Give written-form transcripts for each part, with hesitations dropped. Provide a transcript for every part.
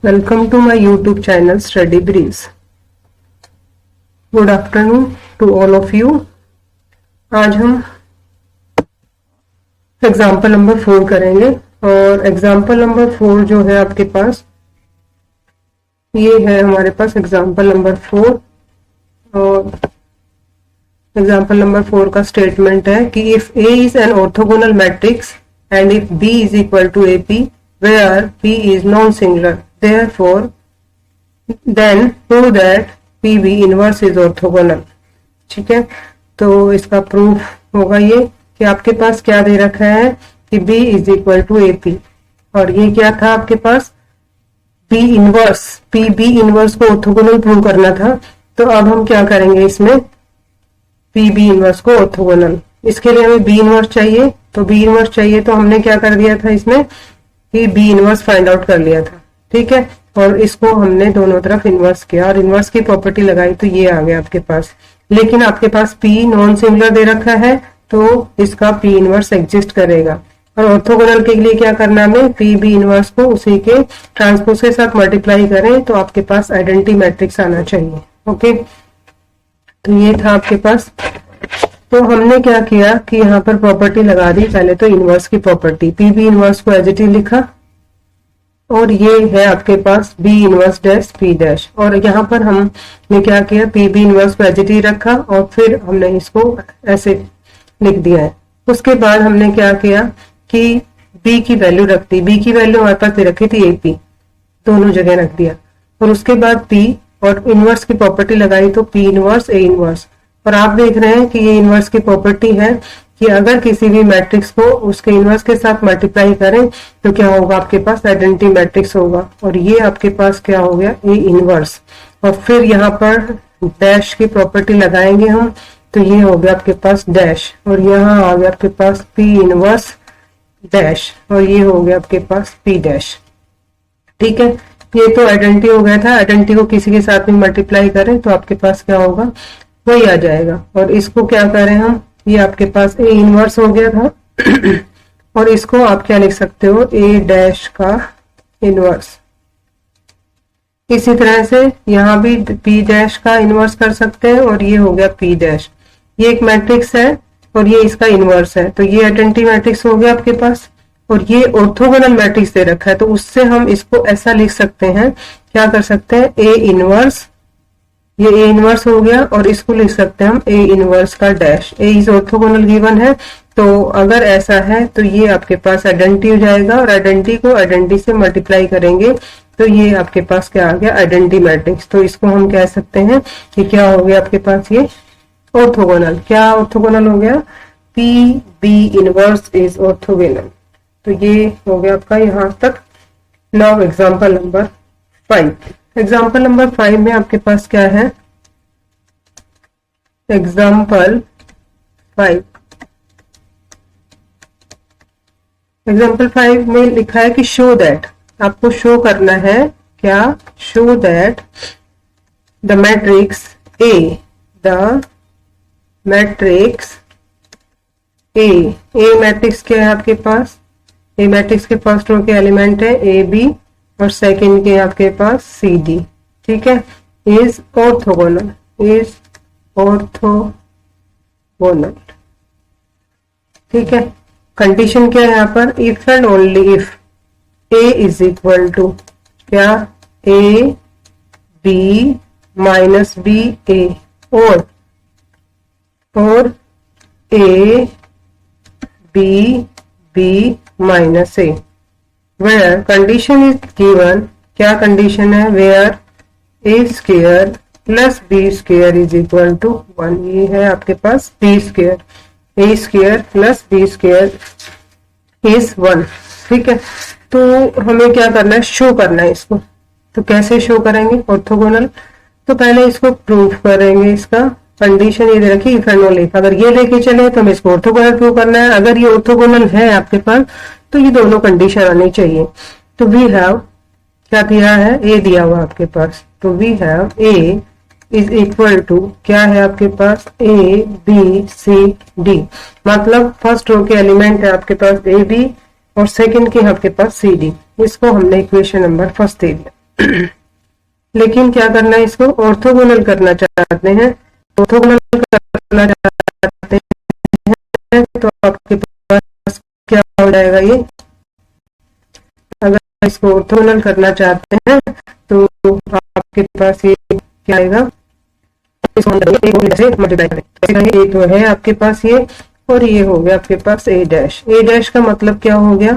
Welcome to my YouTube channel Study Breeze. Good afternoon to all of you. आज हम example number 4 करेंगे और example number 4 जो है आपके पास ये है हमारे पास एग्जाम्पल नंबर 4 और एग्जाम्पल नंबर 4 का स्टेटमेंट है कि if A is an orthogonal matrix and if B is equal to AP where P is non-singular therefore then prove that PB inverse is orthogonal। ठीक है, तो इसका प्रूफ होगा ये कि आपके पास क्या दे रखा है कि B is equal to AP और ये क्या था आपके पास B इनवर्स PB इनवर्स को ऑर्थोगोनल प्रूव करना था। तो अब हम क्या करेंगे इसमें PB इनवर्स को ऑर्थोगोनल, इसके लिए हमें B इनवर्स चाहिए। तो B इनवर्स चाहिए तो हमने क्या कर दिया था इसमें कि B इनवर्स फाइंड आउट कर लिया था। ठीक है, और इसको हमने दोनों तरफ इनवर्स किया और इनवर्स की प्रॉपर्टी लगाई तो ये आ गया आपके पास। लेकिन आपके पास P नॉन सिंगुलर दे रखा है तो इसका P इनवर्स एग्जिस्ट करेगा और ऑर्थोगोनल के लिए क्या करना है, PB इनवर्स को उसी के ट्रांसपोज के साथ मल्टीप्लाई करें तो आपके पास आइडेंटिटी मैट्रिक्स आना चाहिए। ओके, तो ये था आपके पास। तो हमने क्या किया कि यहाँ पर प्रॉपर्टी लगा दी। पहले तो इनवर्स की प्रॉपर्टी PB इनवर्स को एज इट इज लिखा और ये है आपके पास B inverse dash P dash और यहाँ पर हमने क्या किया PB इनवर्स को एज इट इज रखा और फिर हमने इसको ऐसे लिख दिया है। उसके बाद हमने क्या किया कि B की वैल्यू रख दी। B की वैल्यू हमारे पास दे रखी थी AP, दोनों जगह रख दिया और उसके बाद P और इनवर्स की प्रॉपर्टी लगाई तो P इनवर्स A इनवर्स। और आप देख रहे हैं कि ये इनवर्स की प्रॉपर्टी है कि अगर किसी भी मैट्रिक्स को उसके इनवर्स के साथ मल्टीप्लाई करें तो क्या होगा, आपके पास आइडेंटिटी मैट्रिक्स होगा और ये आपके पास क्या हो गया A इनवर्स। और फिर यहाँ पर डैश की प्रॉपर्टी लगाएंगे हम तो ये हो गया आपके पास डैश और यहाँ आ गया आपके पास P इनवर्स डैश और ये हो गया आपके पास P डैश। ठीक है, ये तो आइडेंटिटी हो गया था। आइडेंटिटी को किसी के साथ में मल्टीप्लाई करें तो आपके पास क्या होगा, वही आ जाएगा। और इसको क्या करें हम, ये आपके पास A इनवर्स हो गया था और इसको आप क्या लिख सकते हो A डैश का इनवर्स। इसी तरह से यहाँ भी P डैश का इनवर्स कर सकते हैं और ये हो गया P डैश। ये एक मैट्रिक्स है और ये इसका इनवर्स है तो ये आइडेंटिटी मैट्रिक्स हो गया आपके पास। और ये ऑर्थोगोनल मैट्रिक्स दे रखा है तो उससे हम इसको ऐसा लिख सकते हैं, क्या कर सकते हैं A इनवर्स, ये A इनवर्स हो गया और इसको लिख सकते हैं हम A इनवर्स का dash. A is orthogonal given है तो अगर ऐसा है तो ये आपके पास आइडेंटिटी हो जाएगा और आइडेंटिटी को आइडेंटिटी से मल्टीप्लाई करेंगे तो ये आपके पास क्या आ गया, आइडेंटिटी मैट्रिक्स। तो इसको हम कह सकते हैं कि क्या हो गया आपके पास ये ऑर्थोगोनल। क्या ऑर्थोगोनल हो गया, PB इनवर्स इज ऑर्थोगोनल। तो ये हो गया आपका यहाँ तक। Now example number 5। Example number 5 में आपके पास क्या है, एग्जाम्पल 5। एग्जाम्पल 5 में लिखा है कि शो दैट, आपको शो करना है क्या, show that the matrix A, the matrix A। A matrix क्या है आपके पास, A मैट्रिक्स के फर्स्ट रो के एलिमेंट है AB और सेकंड के आपके पास CD। ठीक है, इज ऑर्थोगोनल, इज ऑर्थोगोनल। ठीक है, कंडीशन क्या है यहाँ पर, if and only if A is equal to क्या, A B minus B A और A B B minus A where condition is given, क्या कंडीशन है, where A square plus B square is equal to 1। ये है आपके पास B square, A square plus B square is 1। ठीक है, तो हमें क्या करना है, शो करना है इसको। तो कैसे शो करेंगे ऑर्थोगोनल, तो पहले इसको प्रूफ करेंगे। इसका कंडीशन ये दे रखी इफ एंड ओनली, अगर ये लेके चले तो हमें इसको ऑर्थोगोनल प्रूव करना है। अगर ये ऑर्थोगोनल है आपके पास तो ये दोनों कंडीशन आनी चाहिए। तो वी हैव क्या दिया है, A दिया हुआ आपके पास, तो we have A is equal to क्या है आपके पास, A B C D। मतलब फर्स्ट रो के एलिमेंट है आपके पास A B और सेकंड के आपके पास C D। इसको हमने इक्वेशन नंबर फर्स्ट दे दिया। लेकिन क्या करना है, इसको ऑर्थोगोनल करना चाहते हैं। ऑर्थोगोनल करना चाहते हैं तो आपके पास क्या हो जाएगा, ये अगर इसको ऑर्थोगोनल करना चाहते हैं तो आपके पास ये क्या आएगा, मल्टीप्लाई करें। ये तो है आपके पास ये, और ये हो गया आपके पास ए डैश। ए डैश का मतलब क्या हो गया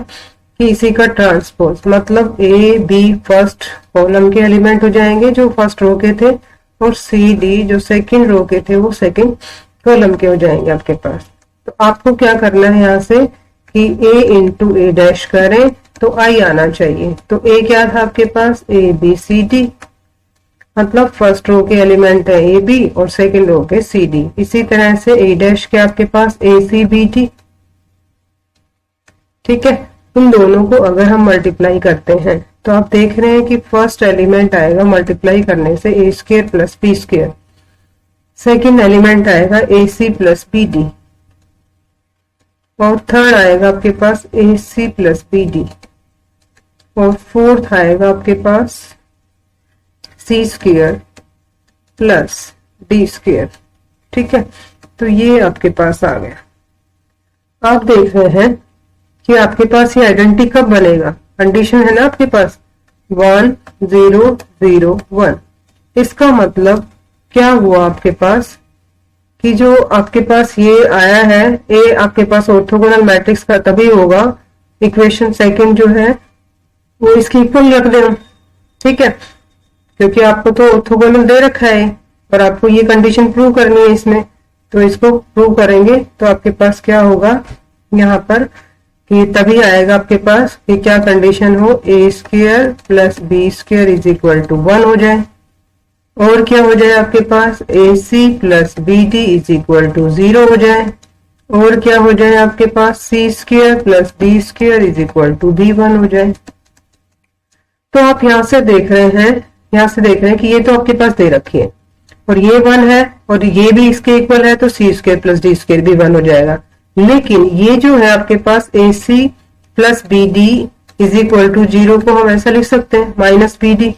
कि इसी का ट्रांसपोज, मतलब ए बी फर्स्ट कॉलम के एलिमेंट हो जाएंगे जो फर्स्ट रो के थे, और सी डी जो सेकंड रो के थे वो सेकंड कॉलम के हो जाएंगे आपके पास। तो आपको क्या करना है यहाँ से कि ए इंटू ए डैश करें तो आई आना चाहिए। तो ए क्या था आपके पास, ए बी सी डी, मतलब फर्स्ट रो के एलिमेंट है ए बी और सेकंड रो के सी डी। इसी तरह से ए डैश के आपके पास ए सी बी डी। ठीक है, इन दोनों को अगर हम मल्टीप्लाई करते हैं तो आप देख रहे हैं कि फर्स्ट एलिमेंट आएगा मल्टीप्लाई करने से A square plus B square, second element आएगा A C plus B D, और थर्ड आएगा आपके पास A C plus B D, और फोर्थ आएगा आपके पास C square plus D square. ठीक है, तो ये आपके पास आ गया। आप देख रहे हैं कि आपके पास ये आइडेंटिटी कब बनेगा, कंडीशन है ना आपके पास 1 0 0 1। इसका मतलब क्या हुआ आपके पास कि जो आपके पास ये आया है ए आपके पास ऑर्थोगोनल मैट्रिक्स का तभी होगा, इक्वेशन सेकंड जो है वो इसकी इक्वल रख देना। ठीक है, क्योंकि आपको तो ऑर्थोगोनल दे रखा है और आपको ये कंडीशन प्रूव करनी है इसमें, तो इसको प्रूव करेंगे तो आपके पास क्या होगा यहाँ पर कि तभी आएगा आपके पास कि क्या कंडीशन हो, A square plus B square is equal to 1 हो जाए, और क्या हो जाए आपके पास A C plus B D is equal to 0 हो जाए, और क्या हो जाए आपके पास C square plus D square is equal to be 1 हो जाए। तो आप यहाँ से देख रहे हैं कि ये तो आपके पास दे रखी है और ये 1 है और ये भी इसके इक्वल है, तो C square plus D square भी 1 हो जाएगा। लेकिन ये जो है आपके पास A C plus B D is equal to 0 को हम ऐसा लिख सकते हैं माइनस बी डी।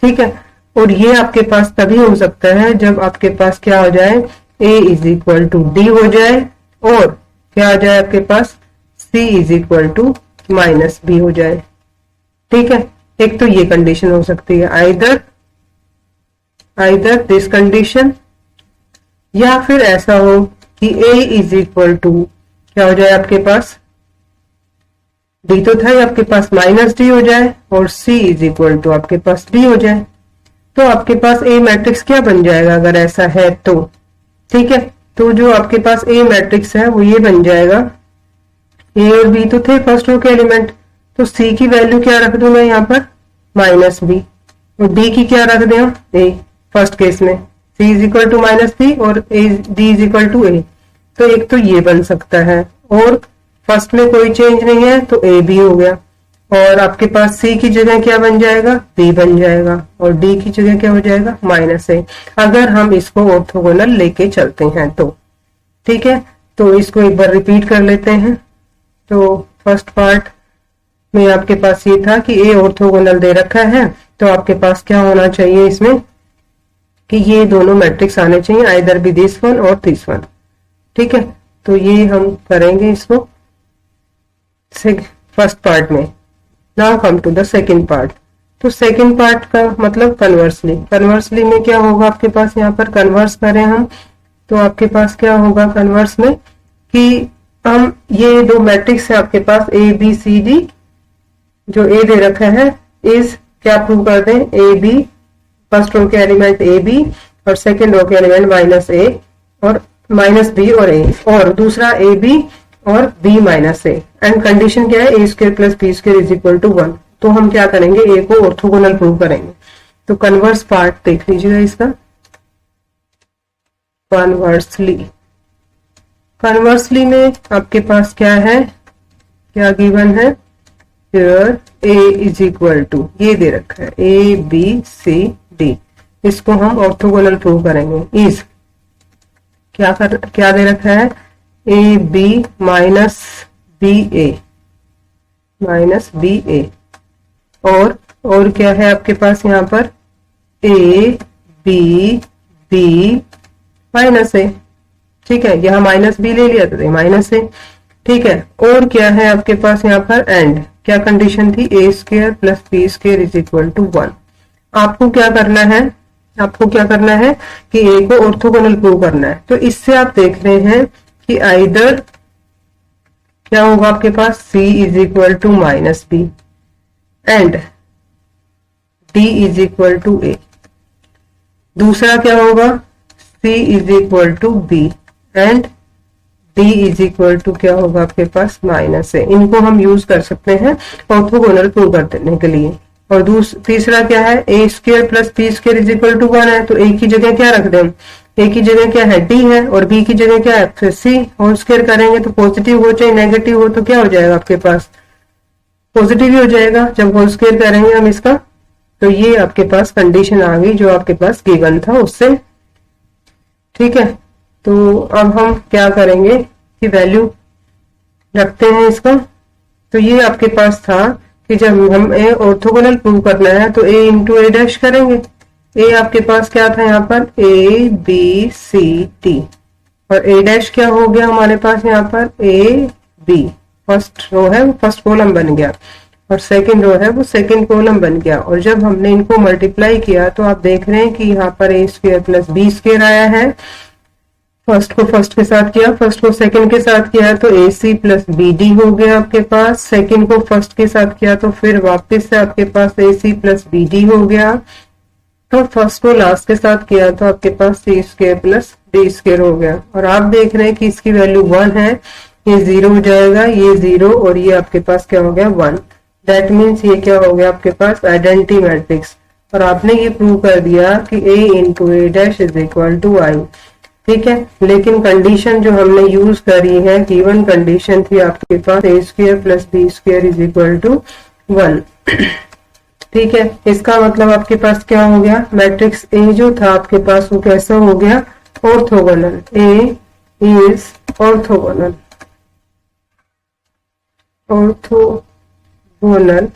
ठीक है, और ये आपके पास तभी हो सकता है जब आपके पास क्या हो जाए, A is equal to D हो जाए, और क्या आ जाए आपके पास C is equal to minus B हो जाए। ठीक है, एक तो ये कंडीशन हो सकती है, आइदर दिस कंडीशन, या फिर ऐसा हो कि a इज इक्वल टू क्या हो जाए आपके पास, d तो था आपके पास माइनस डी हो जाए, और c इज इक्वल टू आपके पास d हो जाए। तो आपके पास a मैट्रिक्स क्या बन जाएगा अगर ऐसा है तो। ठीक है, तो जो आपके पास a मैट्रिक्स है वो ये बन जाएगा, a और b तो थे फर्स्ट रो के एलिमेंट, तो c की वैल्यू क्या रख दूं मैं यहाँ पर माइनस बी, और d की क्या रख दें a फर्स्ट केस में, c is equal to minus B और d is equal to a। तो एक तो ये बन सकता है, और फर्स्ट में कोई चेंज नहीं है तो a भी हो गया, और आपके पास c की जगह क्या बन जाएगा b बन जाएगा, और d की जगह क्या हो जाएगा माइनस a, अगर हम इसको ऑर्थोगोनल लेके चलते हैं तो। ठीक है, तो इसको एक बार रिपीट कर लेते हैं। तो फर्स्ट पार्ट में आपके पास ये था कि ए ऑर्थोगोनल दे रखा है, तो आपके पास क्या होना चाहिए इसमें कि ये दोनों मैट्रिक्स आने चाहिए, आइदर बी दिस वन और दिस वन। ठीक है, तो ये हम करेंगे इसको फर्स्ट पार्ट में। Now come to the second part. तो सेकंड पार्ट का मतलब कन्वर्सली में क्या होगा आपके पास, यहाँ पर कन्वर्स करें हम तो आपके पास क्या होगा कन्वर्स में कि हम ये दो मैट्रिक्स है आपके पास ए बी सी डी, जो ए दे रखा है इस क्या प्रूव कर दें, ए बी फर्स्ट रो के एलिमेंट ए बी और सेकेंड रो के एलिमेंट माइनस ए और माइनस बी और ए, और दूसरा ए बी और B minus A, and condition क्या है A square plus B square is equal to 1। तो हम क्या करेंगे, ए को ऑर्थोगोनल प्रूव करेंगे। तो कन्वर्स पार्ट देख लीजिएगा इसका, कन्वर्सली में आपके पास क्या है, क्या गिवन है, here A is equal to ये दे रखा है ए बी सी डी, इसको हम ऑर्थोगोनल प्रूव करेंगे। इज क्या दे रखा है, ए बी माइनस बी ए और और क्या है आपके पास यहाँ पर ए बी बी माइनस ए, ठीक है, यहाँ माइनस बी ले लिया तो माइनस ए, ठीक है। और क्या है आपके पास यहाँ पर एंड, क्या कंडीशन थी, A square plus B square is equal to 1। आपको क्या करना है, आपको क्या करना है कि ए को ऑर्थोगोनल प्रूव करना है। तो इससे आप देख रहे हैं कि आइदर क्या होगा आपके पास c is equal to minus B and d is equal to A, दूसरा क्या होगा c is equal to B and d is equal to क्या होगा आपके पास माइनस ए। इनको हम यूज कर सकते हैं ऑर्थोगोनल प्रूव करने के लिए। और तीसरा क्या है, A square plus B square is equal to 1 है, तो ए की जगह क्या रख दें, ए की जगह क्या है डी है और बी की जगह क्या है, फिर सी होल स्क्वायर करेंगे तो पॉजिटिव हो चाहे नेगेटिव हो तो क्या हो जाएगा आपके पास, पॉजिटिव ही हो जाएगा जब होल स्क्वायर करेंगे हम इसका। तो ये आपके पास कंडीशन आ गई जो आपके पास गिवन था उससे, ठीक है। तो अब हम क्या करेंगे कि वैल्यू रखते हैं इसका। तो ये आपके पास था कि जब हम ए ऑर्थोगोनल प्रूव करना है तो ए इंटू ए डैश करेंगे। ए आपके पास क्या था यहाँ पर ए बी सी टी और ए डैश क्या हो गया हमारे पास यहाँ पर ए बी, फर्स्ट रो है वो फर्स्ट कॉलम बन गया और सेकंड रो है वो सेकंड कॉलम बन गया। और जब हमने इनको मल्टीप्लाई किया तो आप देख रहे हैं कि यहाँ पर ए स्क्वायर प्लस बी स्क्वायर आया है, फर्स्ट को फर्स्ट के साथ किया, फर्स्ट को सेकंड के साथ किया तो ए सी प्लस बी डी हो गया आपके पास, सेकंड को फर्स्ट के साथ किया तो फिर वापस से आपके पास A C plus B D हो गया, तो फर्स्ट को लास्ट के साथ किया तो आपके पास C square plus D square हो गया। और आप देख रहे हैं कि इसकी वैल्यू 1 है, ये 0 हो जाएगा, ये 0 और ये आपके पास क्या हो गया 1। दैट मीन्स ये क्या हो गया आपके पास आइडेंटिटी मैट्रिक्स। और आपने ये प्रूव कर दिया कि A into A dash is equal to I, ठीक है। लेकिन कंडीशन जो हमने यूज करी है, गिवन कंडीशन थी आपके पास A square plus B square is equal to 1, ठीक है। इसका मतलब आपके पास क्या हो गया, मैट्रिक्स ए जो था आपके पास वो कैसा हो गया orthogonal, A is orthogonal, orthogonal,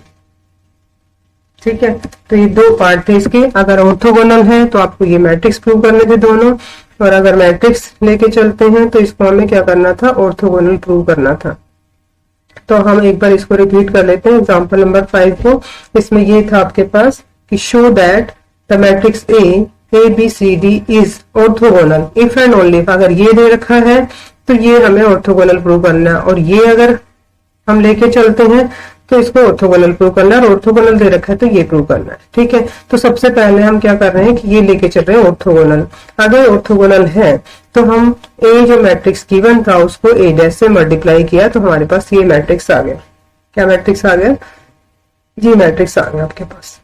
ठीक है। तो ये दो पार्ट थे इसके, अगर ऑर्थोगोनल है तो आपको ये मैट्रिक्स प्रूव करने थे दोनों, और अगर मैट्रिक्स लेके चलते हैं तो इसको हमें क्या करना था, ऑर्थोगोनल प्रूव करना था। तो हम एक बार इसको रिपीट कर लेते हैं एग्जांपल नंबर 5 को। इसमें ये था आपके पास कि show that the matrix A B C D is orthogonal if and only if, अगर ये दे रखा है तो ये हमें ऑर्थोगोनल प्रूव करना है, और ये अगर हम लेके चलते हैं तो इसको ऑर्थोगोनल प्रूव करना है, और ऑर्थोगोनल दे रखा है तो ये प्रूव करना है, ठीक है। तो सबसे पहले हम क्या कर रहे हैं कि ये लेके चल रहे हैं ऑर्थोगोनल। अगर ऑर्थोगोनल है तो हम ए जो मैट्रिक्स गिवन था उसको ए डैश से मल्टीप्लाई किया तो हमारे पास ये मैट्रिक्स आ गया। क्या मैट्रिक्स आ गया, ये मैट्रिक्स आ गया आपके पास,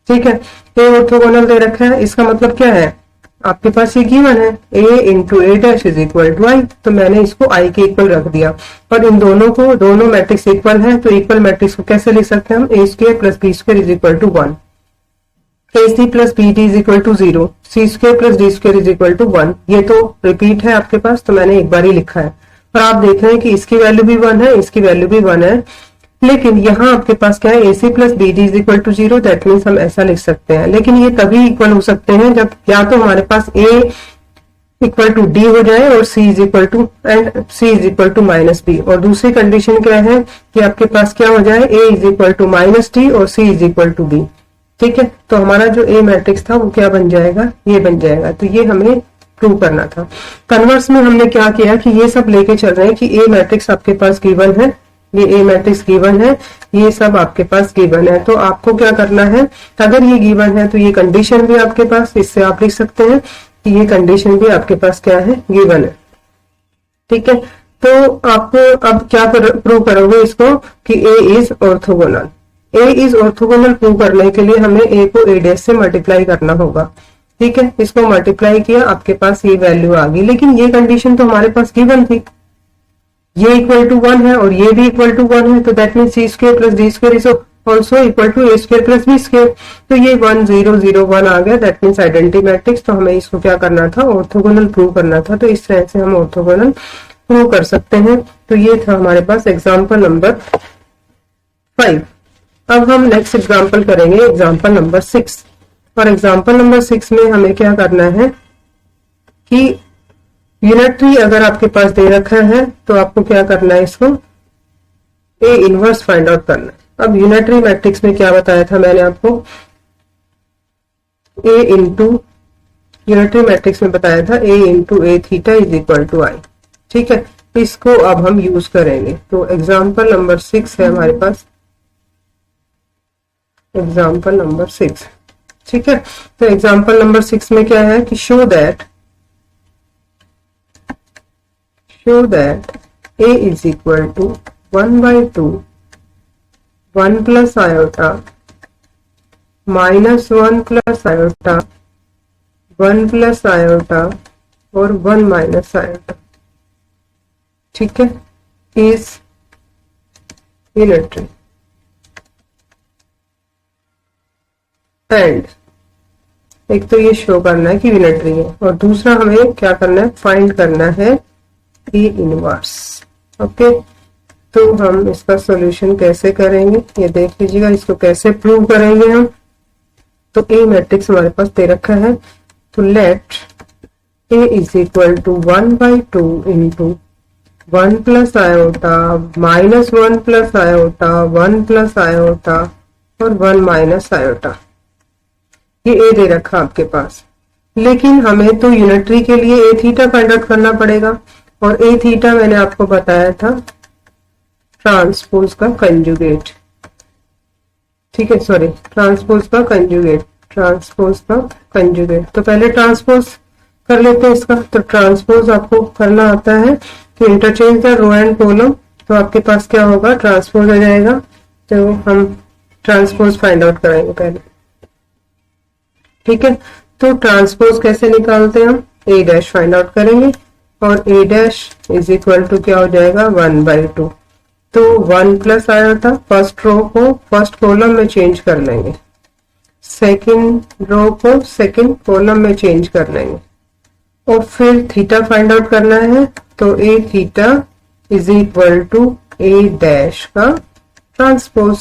ठीक है। ए ऑर्थोगोनल दे रखा है, इसका मतलब क्या है, आपके पास ये गिवन है a into A dash is equal to I, तो मैंने इसको i के इक्वल रख दिया। और इन दोनों को, दोनों मैट्रिक्स इक्वल है तो इक्वल मैट्रिक्स को कैसे लिख सकते हैं हम, A square plus B square is equal to 1, A C plus B D is equal to 0, C square plus D square is equal to 1। ये तो रिपीट है आपके पास, तो मैंने एक बार ही लिखा है। और आप देख रहे हैं कि इसकी वैल्यू भी 1 है, इसकी वैल्यू भी 1 है, लेकिन यहाँ आपके पास क्या है, A C plus B D is equal to 0, that means हम ऐसा लिख सकते हैं। लेकिन ये तभी इक्वल हो सकते हैं जब या तो हमारे पास ए इक्वल टू डी हो जाए और C is equal to and C is equal to minus B, और दूसरी कंडीशन क्या है कि आपके पास क्या हो जाए, A is equal to minus D और C is equal to B, ठीक है। तो हमारा जो ए मैट्रिक्स था वो क्या बन जाएगा, ये बन जाएगा। तो ये हमें प्रूव करना था। कन्वर्स में हमने क्या किया कि ये सब लेके चल रहे हैं कि ए मैट्रिक्स आपके पास गिवन है, ये ए मैट्रिक्स गिवन है, ये सब आपके पास गिवन है। तो आपको क्या करना है, अगर ये गिवन है तो ये कंडीशन भी आपके पास, इससे आप लिख सकते हैं कि ये कंडीशन भी आपके पास क्या है, गिवन है, ठीक है। तो आप अब क्या प्रूव करोगे इसको कि A is orthogonal. A is orthogonal prove करने के लिए हमें ए को ए डैश से मल्टीप्लाई करना होगा, ठीक है। इसको मल्टीप्लाई किया, आपके पास ये वैल्यू आ गई, लेकिन ये कंडीशन तो हमारे पास गिवन थी, ये इक्वल टू 1 है और ये भी इक्वल टू 1 है, तो that mean C square plus D square is also equal to A square plus B square. तो ये 1 0 0 1 आ गया, दैट मीन्स आइडेंटिटी मैट्रिक्स। तो हमें इसको क्या करना था, ऑर्थोगोनल प्रूव करना था। तो इस तरह से हम ऑर्थोगोनल प्रूव कर सकते हैं। तो ये था हमारे पास एग्जाम्पल नंबर 5। अब हम नेक्स्ट एग्जांपल करेंगे, एग्जांपल नंबर 6। और एग्जांपल नंबर 6 में हमें क्या करना है कि यूनिटरी अगर आपके पास दे रखा है तो आपको क्या करना है, इसको ए इनवर्स फाइंड आउट करना है। अब यूनिटरी मैट्रिक्स में क्या बताया था मैंने आपको, ए इंटू यूनिटरी मैट्रिक्स में बताया था A into A theta is equal to I. ठीक है, इसको अब हम यूज करेंगे। तो एग्जांपल नंबर 6 है हमारे पास, एग्जांपल नंबर 6। ठीक है, तो एग्जांपल नंबर 6 में क्या है कि show that a is equal to 1/2 1 plus iota minus 1 plus iota 1 plus iota और 1 माइनस आयोटा। ठीक है, इज यूनिटरी एंड एक तो ये शो करना है कि यूनिटरी है, और दूसरा हमें क्या करना है, फाइंड करना है ए इनवर्स। ओके, तो हम इसका सॉल्यूशन कैसे करेंगे ये देख लीजिएगा, इसको कैसे प्रूव करेंगे हम। तो ए मैट्रिक्स हमारे पास दे रखा है, तो let A is equal to 1/2 into 1 plus iota minus 1 plus iota 1 plus iota और 1 माइनस आयोटा। ये ए दे रखा आपके पास, लेकिन हमें तो यूनिटरी के लिए ए थीटा फाइंड आउट करना पड़ेगा, और ए थीटा मैंने आपको बताया था ट्रांसपोज का कंजुगेट। ठीक है, सॉरी, ट्रांसपोज का कंजुगेट, ट्रांसपोज का कंजुगेट। तो पहले ट्रांसपोज कर लेते हैं इसका। तो ट्रांसपोज आपको करना आता है, तो interchange the row and column. तो आपके पास क्या होगा, ट्रांसपोज आ जाएगा। तो हम ट्रांसपोज फाइंड आउट कराएंगे पहले। ठीक है, तो ट्रांसपोज कैसे निकालते हैं हम, ए डैश फाइंड आउट करेंगे, और ए डैश इज इक्वल टू क्या हो जाएगा 1/2। तो 1 प्लस आयोटा फर्स्ट रो को फर्स्ट कॉलम में चेंज कर लेंगे, सेकंड रो को सेकंड कॉलम में चेंज कर लेंगे, और फिर थीटा फाइंड आउट करना है। तो A theta is equal to A dash का ट्रांसपोज,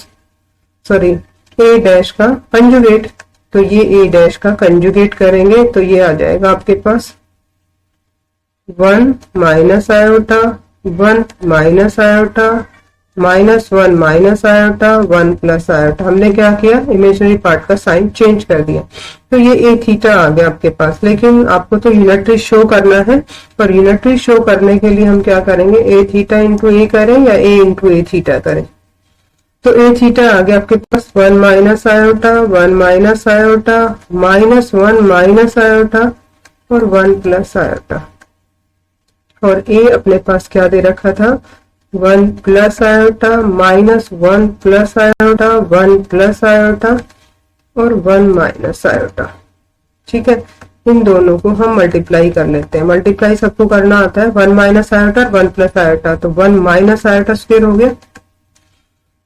सॉरी ए डैश का कंजुगेट। तो ये ए डैश का कंजुगेट करेंगे तो ये आ जाएगा आपके पास 1 minus iota 1 minus iota minus 1 minus iota 1 plus iota. हमने क्या किया, इमेजिनरी पार्ट का साइन चेंज कर दिया, तो ये ए थीटा आ गया आपके पास। लेकिन आपको तो यूनिटरी शो करना है, और यूनिटरी शो करने के लिए हम क्या करेंगे, ए थीटा इंटू ए करें या ए इंटू ए थीटा करें। तो ए थीटा आ गया आपके पास 1 minus iota 1 minus iota minus 1 minus iota और 1 प्लस आयोटा, और ए अपने पास क्या दे रखा था 1 plus iota minus 1 plus iota 1 plus iota और 1 माइनस आयोटा। ठीक है, इन दोनों को हम मल्टीप्लाई कर लेते हैं। मल्टीप्लाई सबको करना आता है, 1 माइनस आयोटा और 1 प्लस आयोटा, तो 1 माइनस आयोटा स्क्वायर हो गया।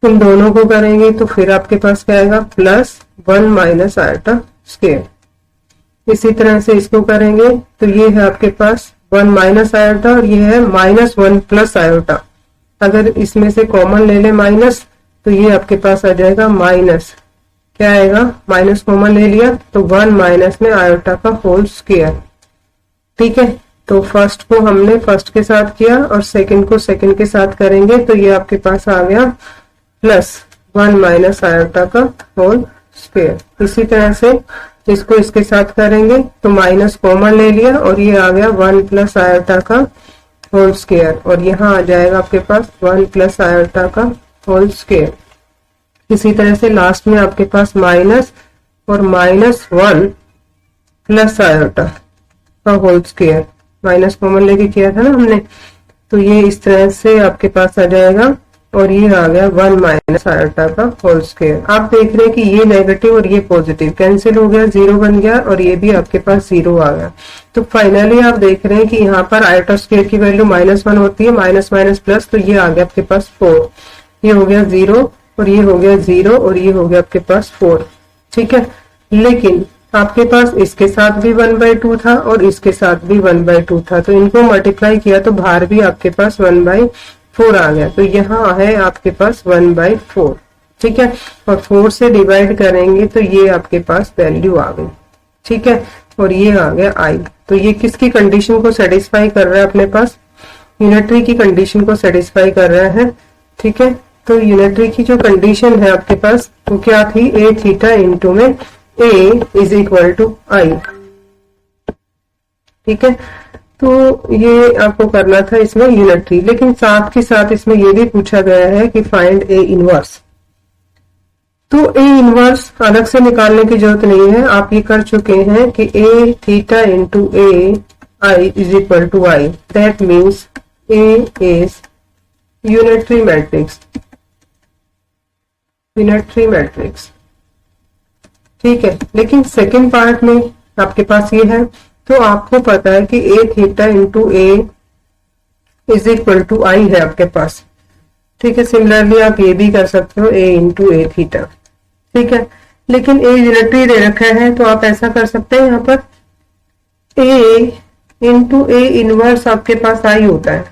इन दोनों को करेंगे तो फिर आपके पास क्या आएगा, प्लस 1 माइनस आयोटा स्क्वायर। इसी तरह से इसको करेंगे तो ये है आपके पास 1 माइनस आयोटा, और ये है माइनस 1 प्लस आयोटा। अगर इसमें से कॉमन ले ले माइनस, तो ये आपके पास आ जाएगा माइनस, क्या आएगा, माइनस कॉमन ले लिया तो 1 माइनस में आयोटा का होल स्क्वायर। ठीक है, तो फर्स्ट को हमने फर्स्ट के साथ किया और सेकंड को सेकंड के साथ करेंगे, तो ये आपके पास आ गया प्लस 1 माइनस आयोटा का होल स्क्वायर। इसी तरह से इसको इसके साथ करेंगे तो माइनस कॉमन ले लिया और ये आ गया 1 प्लस आयोटा का होल स्क्वायर, और यहाँ आ जाएगा आपके पास 1 प्लस आयोटा का होल स्क्वायर। इसी तरह से लास्ट में आपके पास माइनस और माइनस 1 प्लस आयोटा का होल स्क्वायर, माइनस कॉमन लेके किया था ना हमने, तो ये इस तरह से आपके पास आ जाएगा, और ये आ गया 1 माइनस आयोटा का होल स्क्वायर। आप देख रहे हैं कि ये नेगेटिव और ये पॉजिटिव कैंसिल हो गया, 0 बन गया, और ये भी आपके पास 0 आ गया। तो फाइनली आप देख रहे हैं कि यहाँ पर आयोटा स्क्वायर की वैल्यू -1 होती है, माइनस माइनस प्लस, तो ये आ गया आपके पास 4, ये हो गया 0 और ये हो गया 0 और ये हो गया आपके पास 4। ठीक है, लेकिन आपके पास इसके साथ भी 1/2 था और इसके साथ भी 1/2 था, तो इनको मल्टीप्लाई किया तो बाहर भी आपके पास 1/4 आ गया, तो यहाँ है आपके पास 1/4। ठीक है, और 4 से डिवाइड करेंगे तो ये आपके पास वैल्यू आ गई। ठीक है, और ये आ गया आई। तो ये किसकी कंडीशन को सेटिस्फाई कर रहा है, अपने पास यूनिटरी की कंडीशन को सेटिस्फाई कर रहा है। ठीक है, तो यूनिटरी की जो कंडीशन है आपके पास वो क्या थी, ए थीटा इंटू में ए इज इक्वल टू आई। ठीक है, तो ये आपको करना था इसमें यूनिटरी, लेकिन साथ के साथ इसमें ये भी पूछा गया है कि फाइंड ए इनवर्स। तो ए इनवर्स अलग से निकालने की जरूरत नहीं है, आप ये कर चुके हैं कि A theta into A I is equal to I. That means A is unitary matrix, unitary matrix. ठीक है, लेकिन सेकेंड पार्ट में आपके पास ये है, तो आपको पता है कि A theta into A is equal to I है आपके पास। ठीक है, सिमिलरली आप ये भी कर सकते हो ए इंटू ए थीटा। ठीक है, लेकिन ए यूनिटरी दे रखा है तो आप ऐसा कर सकते हैं, यहाँ पर ए इंटू ए इनवर्स आपके पास आई होता है।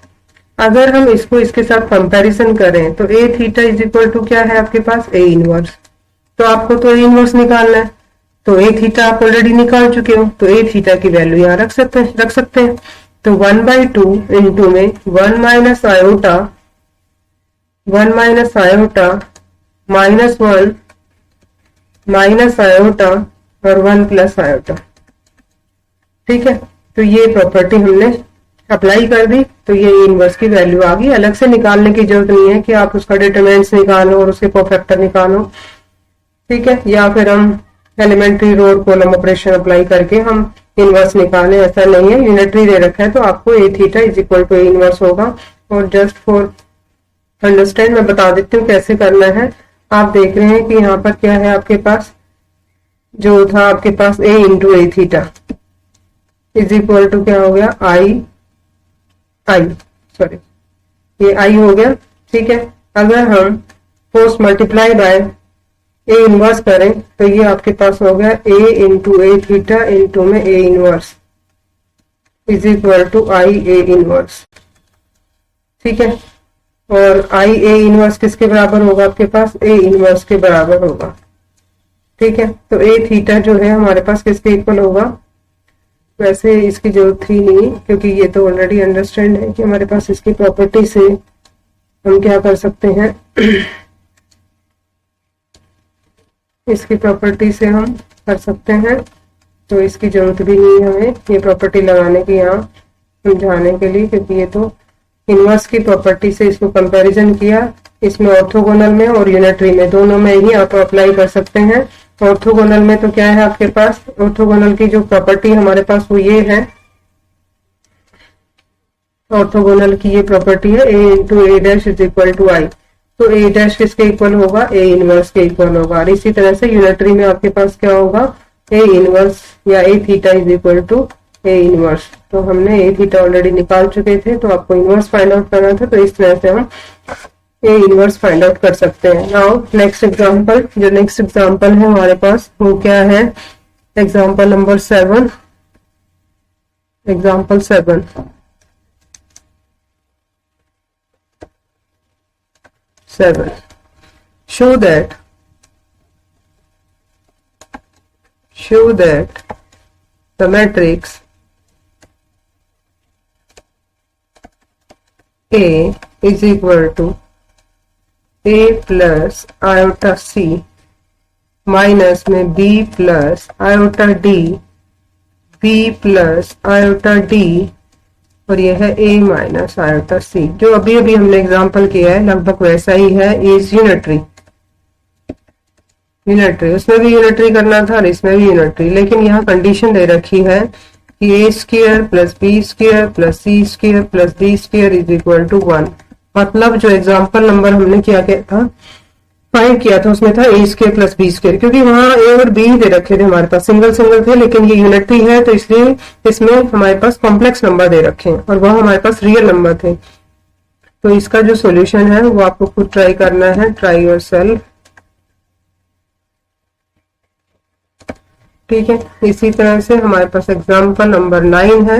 अगर हम इसको इसके साथ कंपैरिजन करें तो A theta is equal to क्या है आपके पास, ए इनवर्स। तो आपको तो ए इनवर्स निकालना है, तो ए थीटा आप ऑलरेडी निकाल चुके हो, तो ए थीटा की वैल्यू यहाँ रख सकते हैं। तो 1/2 इंटू में 1 minus iota, 1 minus iota minus 1 minus iota और 1 प्लस आयोटा। ठीक है, तो ये प्रॉपर्टी हमने अप्लाई कर दी, तो ये इनवर्स की वैल्यू आ गई। अलग से निकालने की जरूरत नहीं है कि आप उसका डिटरमिनेंट्स निकालो और उसके कोफैक्टर निकालो। ठीक है, या फिर हम एलिमेंट्री रो और कॉलम ऑपरेशन अप्लाई करके हम इनवर्स निकालें, ऐसा नहीं है। यूनिटरी दे रखा है तो आपको A theta is equal to A inverse होगा। और जस्ट फॉर अंडरस्टैंड मैं बता देती हूँ कैसे करना है। आप देख रहे हैं कि यहाँ पर क्या है आपके पास, जो था आपके पास A into A theta is equal to क्या हो गया, आई सॉरी ये आई हो गया। ठीक है, अगर हम post multiply by A inverse करें तो ये आपके पास हो गया A into A theta into में A inverse is equal to I A inverse. ठीक है, और आई ए इनवर्स किसके बराबर होगा आपके पास, ए इनवर्स के बराबर होगा। ठीक है, तो ए थीटा जो है हमारे पास किसके इक्वल होगा, वैसे इसकी जरूरत थी नहीं क्योंकि ये तो ऑलरेडी अंडरस्टैंड है कि हमारे पास इसकी प्रॉपर्टी से हम क्या कर सकते हैं इसकी प्रॉपर्टी से हम कर सकते हैं, तो इसकी जरूरत भी नहीं है हमें ये प्रॉपर्टी लगाने की यहाँ समझाने के लिए, क्योंकि ये तो इनवर्स की प्रॉपर्टी से इसको कंपैरिजन किया। इसमें ऑर्थोगोनल में और यूनिटरी में दोनों में ही आप अप्लाई कर सकते हैं। ऑर्थोगोनल में तो क्या है आपके पास, ऑर्थोगोनल की जो प्रॉपर्टी हमारे पास वो ये है, ऑर्थोगोनल की ये प्रॉपर्टी है A into A dash is equal to I. तो ए डैश किसके इक्वल होगा, ए इनवर्स के इक्वल होगा। और इसी तरह से यूनिटरी में आपके पास क्या होगा, ए इनवर्स या A theta is equal to A inverse. तो हमने ए थीटा ऑलरेडी निकाल चुके थे, तो आपको इनवर्स फाइंड आउट करना था, तो इस तरह से हम ए इनवर्स फाइंड आउट कर सकते हैं। नाउ नेक्स्ट एग्जांपल, जो नेक्स्ट एग्जांपल है हमारे पास वो क्या है, example number 7। Example 7 show that the matrix A is equal to A plus iota C minus में B plus iota D, B plus iota D और यह है A माइनस आयोटा C। जो अभी अभी हमने एग्जांपल किया है लगभग वैसा ही है। इज यूनिटरी, उसमें भी यूनिटरी करना था और इसमें भी यूनिटरी, लेकिन यहाँ कंडीशन दे रखी है कि A square plus B square plus C square plus D square is equal to 1। मतलब जो एग्जाम्पल नंबर हमने क्या था फाइंड किया था उसमें था ए स्क्वायर प्लस बी स्क्वायर, क्योंकि वहां ए और बी दे रखे थे हमारे पास, सिंगल सिंगल थे, लेकिन ये यूनिटरी है तो इसलिए इसमें हमारे पास कॉम्प्लेक्स नंबर दे रखे हैं और वह हमारे पास रियल नंबर थे। तो इसका जो सॉल्यूशन है वो आपको खुद ट्राई करना है, ट्राई योरसेल्फ। ठीक है, इसी तरह से हमारे पास एग्जाम्पल नंबर 9 है।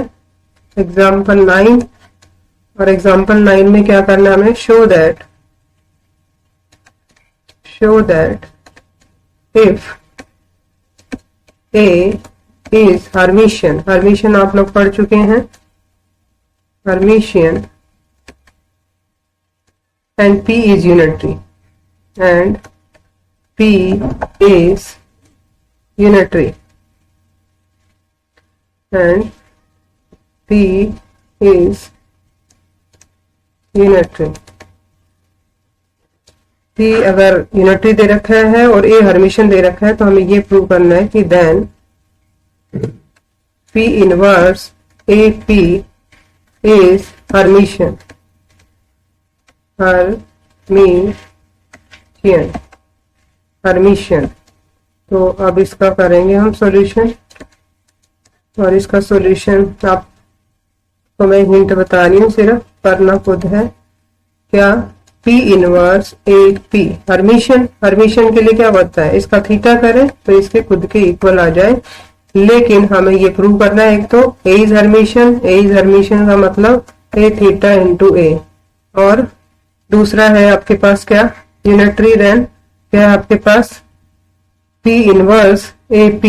एग्जाम्पल 9 और एग्जाम्पल 9 में क्या करना है हमें, show show that if A is Hermitian, Hermitian आप लोग पढ़ चुके हैं, Hermitian and P is unitary and P is unitary and P is unitary. P अगर यूनिटरी दे रखा है और A हर्मिशन दे रखा है तो हमें ये प्रूव करना है कि then P inverse AP is Hermitian. Hermitian. तो अब इसका करेंगे हम सॉल्यूशन, और इसका सॉल्यूशन आपको मैं हिंट बता रही हूँ, सिर्फ करना खुद है. क्या? P inverse AP. Hermitian, Hermitian के लिए क्या बनता है, इसका थीटा करें तो इसके खुद के इक्वल आ जाए. लेकिन हमें ये प्रूव करना है, एक तो A is Hermitian, A is Hermitian का मतलब A थीटा इंटू A, और दूसरा है आपके पास क्या, यूनिटरी. देन क्या है आपके पास, P inverse AP.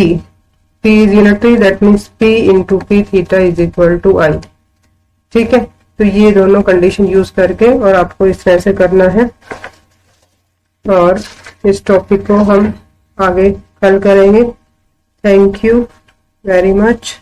P is unitary, that means P into P theta is equal to I. ठीक है, तो ये दोनों कंडीशन यूज करके और आपको इस तरह से करना है, और इस टॉपिक को हम आगे कल करेंगे. Thank you very much.